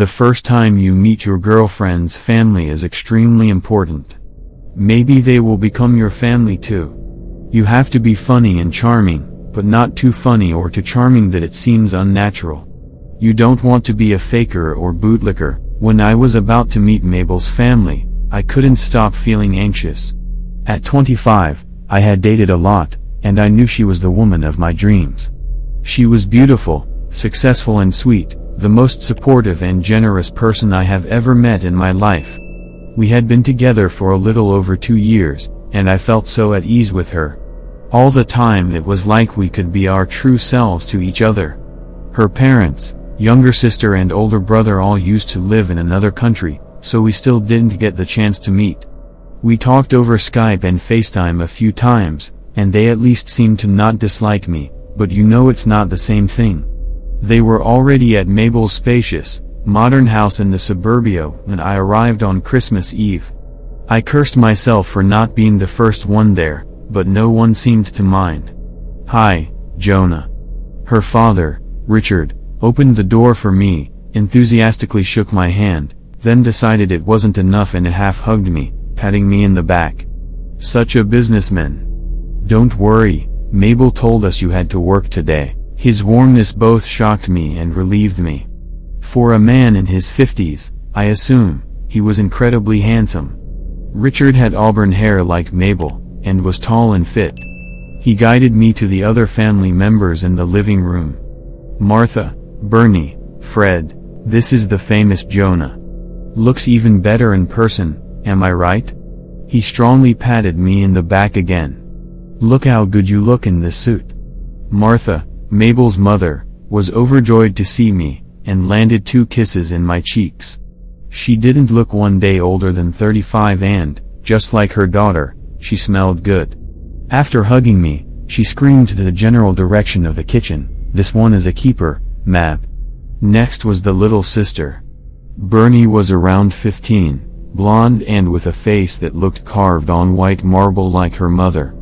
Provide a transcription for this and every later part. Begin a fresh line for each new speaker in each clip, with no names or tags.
The first time you meet your girlfriend's family is extremely important. Maybe they will become your family too. You have to be funny and charming, but not too funny or too charming that it seems unnatural. You don't want to be a faker or bootlicker. When I was about to meet Mabel's family, I couldn't stop feeling anxious. At 25, I had dated a lot, and I knew she was the woman of my dreams. She was beautiful, successful and sweet, the most supportive and generous person I have ever met in my life. We had been together for a little over 2 years, and I felt so at ease with her. All the time it was like we could be our true selves to each other. Her parents, younger sister and older brother all used to live in another country, so we still didn't get the chance to meet. We talked over Skype and FaceTime a few times, and they at least seemed to not dislike me, but you know it's not the same thing. They were already at Mabel's spacious, modern house in the suburbia when I arrived on Christmas Eve. I cursed myself for not being the first one there, but no one seemed to mind. "Hi, Jonah." Her father, Richard, opened the door for me, enthusiastically shook my hand, then decided it wasn't enough and half-hugged me, patting me in the back. Such a businessman. "Don't worry, Mabel told us you had to work today." His warmness both shocked me and relieved me. For a man in his 50s, I assume, he was incredibly handsome. Richard had auburn hair like Mabel, and was tall and fit. He guided me to the other family members in the living room. "Martha, Bernie, Fred, this is the famous Jonah. Looks even better in person, am I right?" He strongly patted me in the back again. "Look how good you look in this suit." Martha, Mabel's mother, was overjoyed to see me, and landed 2 kisses in my cheeks. She didn't look one day older than 35 and, just like her daughter, she smelled good. After hugging me, she screamed to the general direction of the kitchen, "This one is a keeper, Mab." Next was the little sister. Bernie was around 15, blonde and with a face that looked carved on white marble like her mother.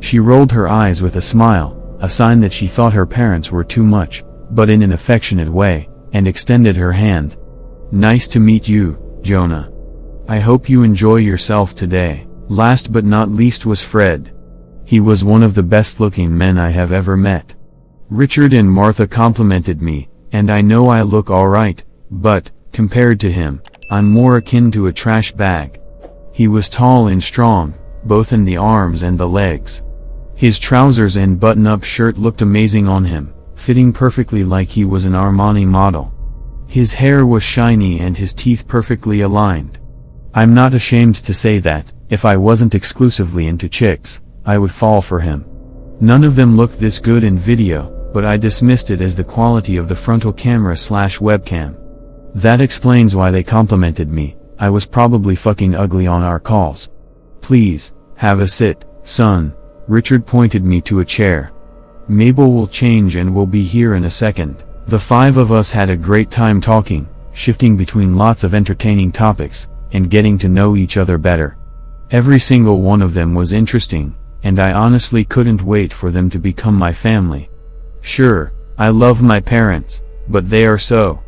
She rolled her eyes with a smile, a sign that she thought her parents were too much, but in an affectionate way, and extended her hand. "Nice to meet you, Jonah. I hope you enjoy yourself today." Last but not least was Fred. He was one of the best-looking men I have ever met. Richard and Martha complimented me, and I know I look alright, but, compared to him, I'm more akin to a trash bag. He was tall and strong, both in the arms and the legs. His trousers and button-up shirt looked amazing on him, fitting perfectly like he was an Armani model. His hair was shiny and his teeth perfectly aligned. I'm not ashamed to say that, if I wasn't exclusively into chicks, I would fall for him. None of them looked this good in video, but I dismissed it as the quality of the frontal camera/webcam. That explains why they complimented me. I was probably fucking ugly on our calls. "Please, have a sit, son." Richard pointed me to a chair. "Mabel will change and will be here in a second." The 5 of us had a great time talking, shifting between lots of entertaining topics, and getting to know each other better. Every single one of them was interesting, and I honestly couldn't wait for them to become my family. Sure, I love my parents, but they are so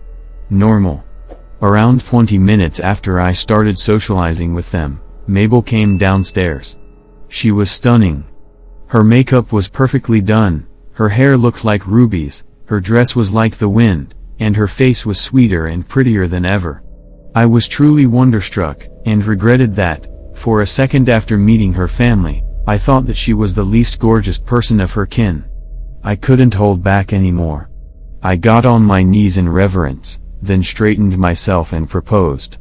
normal. Around 20 minutes after I started socializing with them, Mabel came downstairs. She was stunning. Her makeup was perfectly done, her hair looked like rubies, her dress was like the wind, and her face was sweeter and prettier than ever. I was truly wonderstruck, and regretted that, for a second after meeting her family, I thought that she was the least gorgeous person of her kin. I couldn't hold back anymore. I got on my knees in reverence, then straightened myself and proposed.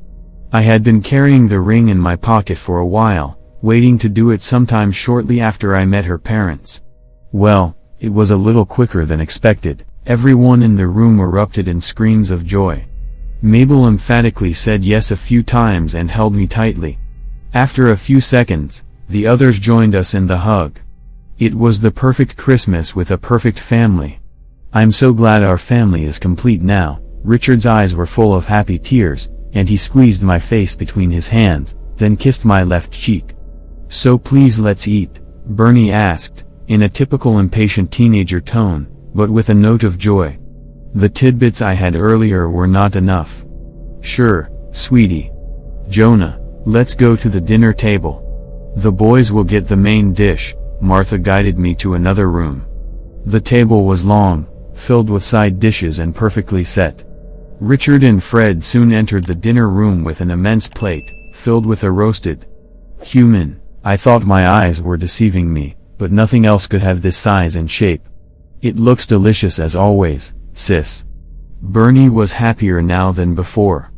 I had been carrying the ring in my pocket for a while, waiting to do it sometime shortly after I met her parents. Well, it was a little quicker than expected. Everyone in the room erupted in screams of joy. Mabel emphatically said yes a few times and held me tightly. After a few seconds, the others joined us in the hug. It was the perfect Christmas with a perfect family. "I'm so glad our family is complete now." Richard's eyes were full of happy tears, and he squeezed my face between his hands, then kissed my left cheek. "So please let's eat," Bernie asked, in a typical impatient teenager tone, but with a note of joy. The tidbits I had earlier were not enough. Sure, sweetie. Jonah, let's go to the dinner table. The boys will get the main dish. Martha guided me to another room. The table was long, filled with side dishes and perfectly set. Richard and Fred soon entered the dinner room with an immense plate, filled with a roasted human. I thought my eyes were deceiving me, but nothing else could have this size and shape. It looks delicious as always, sis. Bernie was happier now than before.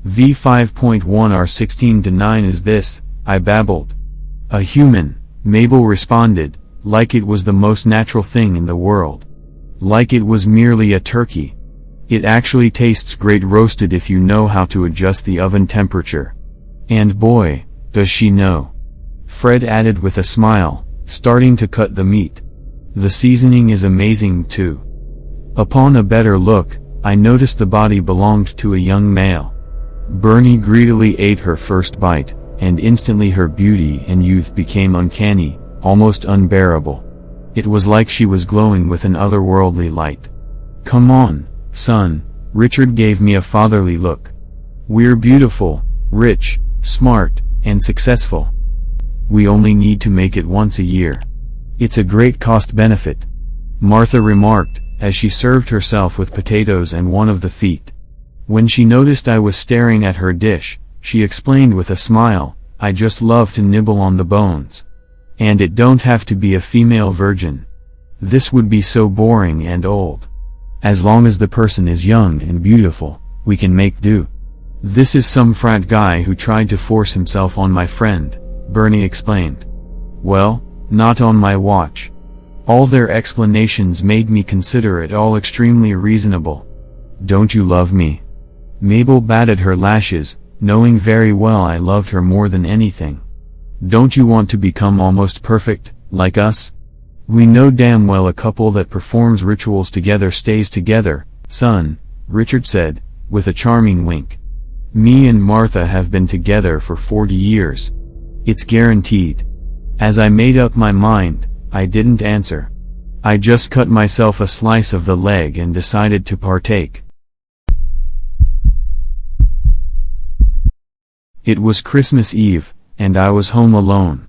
V5.1R16-9 is this, I babbled. A human, Mabel responded, like it was the most natural thing in the world. Like it was merely a turkey. It actually tastes great roasted if you know how to adjust the oven temperature. And boy, does she know. Fred added with a smile, starting to cut the meat. The seasoning is amazing too. Upon a better look, I noticed the body belonged to a young male. Bernie greedily ate her first bite, and instantly her beauty and youth became uncanny, almost unbearable. It was like she was glowing with an otherworldly light. Come on, son, Richard gave me a fatherly look. We're beautiful, rich, smart, and successful. We only need to make it once a year. It's a great cost-benefit, Martha remarked, as she served herself with potatoes and one of the feet. When she noticed I was staring at her dish, she explained with a smile, I just love to nibble on the bones. And it don't have to be a female virgin. This would be so boring and old. As long as the person is young and beautiful, we can make do. This is some frat guy who tried to force himself on my friend, Bernie explained. Well, not on my watch. All their explanations made me consider it all extremely reasonable. Don't you love me? Mabel batted her lashes, knowing very well I loved her more than anything. Don't you want to become almost perfect, like us? We know damn well a couple that performs rituals together stays together, son, Richard said, with a charming wink. Me and Martha have been together for 40 years. It's guaranteed. As I made up my mind, I didn't answer. I just cut myself a slice of the leg and decided to partake. It was Christmas Eve, and I was home alone.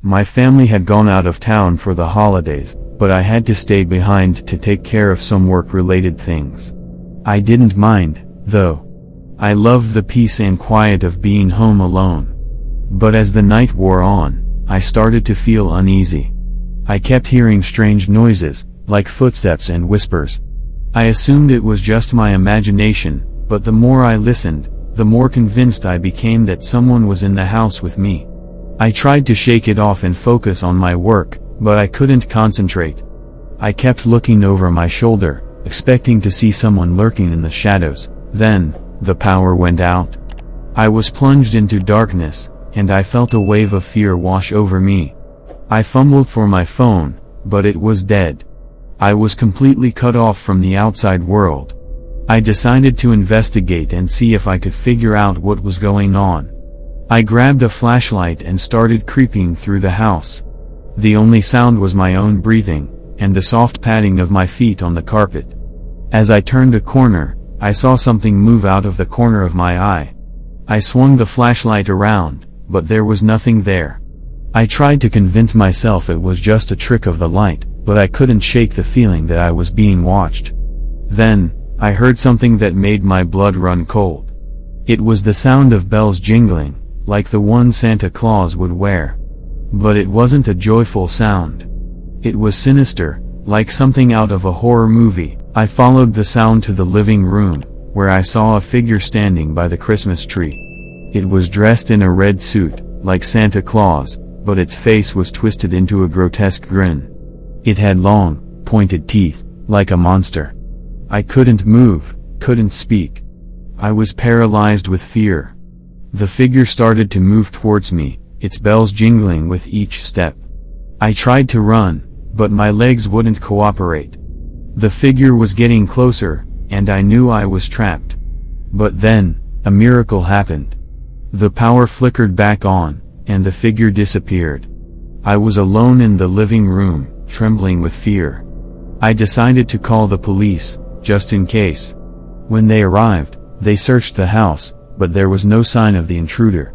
My family had gone out of town for the holidays, but I had to stay behind to take care of some work-related things. I didn't mind, though. I loved the peace and quiet of being home alone. But as the night wore on, I started to feel uneasy. I kept hearing strange noises, like footsteps and whispers. I assumed it was just my imagination, but the more I listened, the more convinced I became that someone was in the house with me. I tried to shake it off and focus on my work, but I couldn't concentrate. I kept looking over my shoulder, expecting to see someone lurking in the shadows. Then, the power went out. I was plunged into darkness, and I felt a wave of fear wash over me. I fumbled for my phone, but it was dead. I was completely cut off from the outside world. I decided to investigate and see if I could figure out what was going on. I grabbed a flashlight and started creeping through the house. The only sound was my own breathing, and the soft padding of my feet on the carpet. As I turned a corner, I saw something move out of the corner of my eye. I swung the flashlight around, but there was nothing there. I tried to convince myself it was just a trick of the light, but I couldn't shake the feeling that I was being watched. Then, I heard something that made my blood run cold. It was the sound of bells jingling, like the one Santa Claus would wear. But it wasn't a joyful sound. It was sinister, like something out of a horror movie. I followed the sound to the living room, where I saw a figure standing by the Christmas tree. It was dressed in a red suit, like Santa Claus, but its face was twisted into a grotesque grin. It had long, pointed teeth, like a monster. I couldn't move, couldn't speak. I was paralyzed with fear. The figure started to move towards me, its bells jingling with each step. I tried to run, but my legs wouldn't cooperate. The figure was getting closer, and I knew I was trapped. But then, a miracle happened. The power flickered back on, and the figure disappeared. I was alone in the living room, trembling with fear. I decided to call the police, just in case. When they arrived, They searched the house, but there was no sign of the intruder.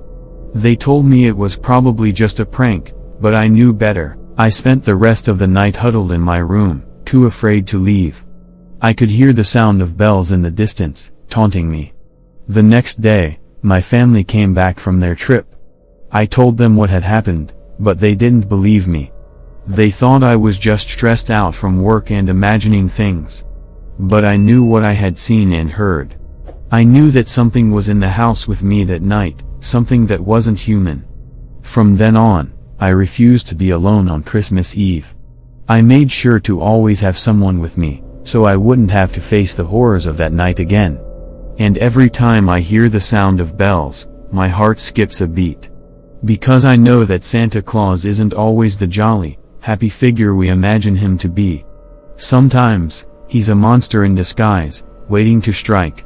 They told me it was probably just a prank, but I knew better. I spent the rest of the night huddled in my room, too afraid to leave. I could hear the sound of bells in the distance, taunting me. The next day, my family came back from their trip. I told them what had happened, but they didn't believe me. They thought I was just stressed out from work and imagining things. But I knew what I had seen and heard. I knew that something was in the house with me that night, something that wasn't human. From then on, I refused to be alone on Christmas Eve. I made sure to always have someone with me, so I wouldn't have to face the horrors of that night again. And every time I hear the sound of bells, my heart skips a beat. Because I know that Santa Claus isn't always the jolly, happy figure we imagine him to be. Sometimes, he's a monster in disguise, waiting to strike.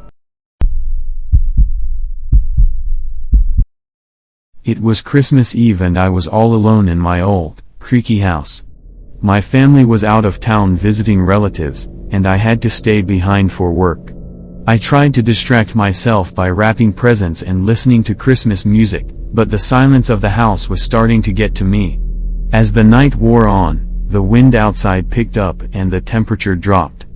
It was Christmas Eve and I was all alone in my old, creaky house. My family was out of town visiting relatives, and I had to stay behind for work. I tried to distract myself by wrapping presents and listening to Christmas music, but the silence of the house was starting to get to me. As the night wore on, the wind outside picked up and the temperature dropped.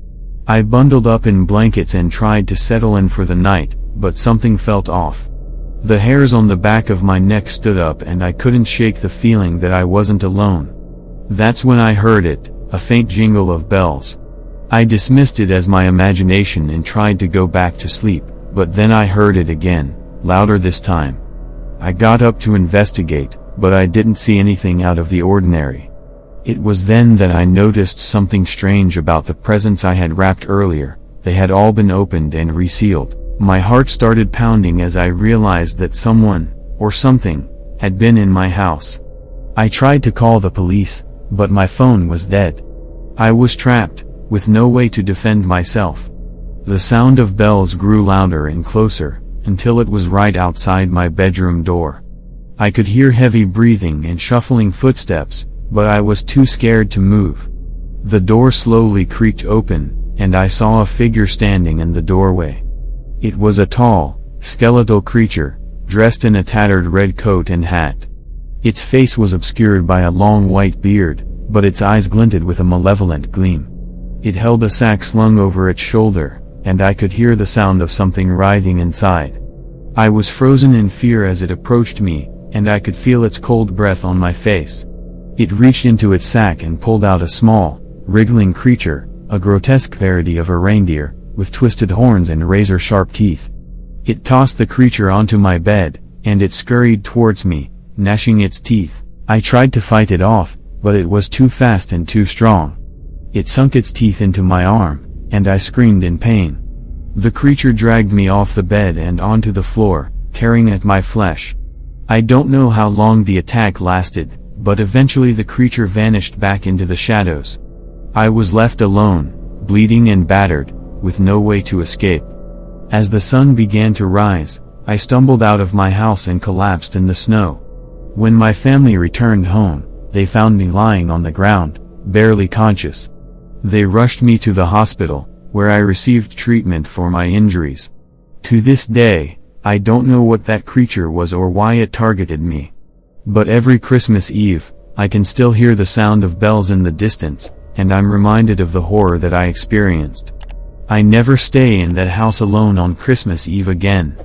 I bundled up in blankets and tried to settle in for the night, but something felt off. The hairs on the back of my neck stood up and I couldn't shake the feeling that I wasn't alone. That's when I heard it, a faint jingle of bells. I dismissed it as my imagination and tried to go back to sleep, but then I heard it again, louder this time. I got up to investigate, but I didn't see anything out of the ordinary. It was then that I noticed something strange about the presents I had wrapped earlier. They had all been opened and resealed. My heart started pounding as I realized that someone, or something, had been in my house. I tried to call the police, but my phone was dead. I was trapped, with no way to defend myself. The sound of bells grew louder and closer, until it was right outside my bedroom door. I could hear heavy breathing and shuffling footsteps, but I was too scared to move. The door slowly creaked open, and I saw a figure standing in the doorway. It was a tall, skeletal creature, dressed in a tattered red coat and hat. Its face was obscured by a long white beard, but its eyes glinted with a malevolent gleam. It held a sack slung over its shoulder, and I could hear the sound of something writhing inside. I was frozen in fear as it approached me, and I could feel its cold breath on my face. It reached into its sack and pulled out a small, wriggling creature, a grotesque parody of a reindeer, with twisted horns and razor-sharp teeth. It tossed the creature onto my bed, and it scurried towards me, gnashing its teeth. I tried to fight it off, but it was too fast and too strong. It sunk its teeth into my arm, and I screamed in pain. The creature dragged me off the bed and onto the floor, tearing at my flesh. I don't know how long the attack lasted, but eventually the creature vanished back into the shadows. I was left alone, bleeding and battered, with no way to escape. As the sun began to rise, I stumbled out of my house and collapsed in the snow. When my family returned home, they found me lying on the ground, barely conscious. They rushed me to the hospital, where I received treatment for my injuries. To this day, I don't know what that creature was or why it targeted me. But every Christmas Eve, I can still hear the sound of bells in the distance, and I'm reminded of the horror that I experienced. I never stay in that house alone on Christmas Eve again.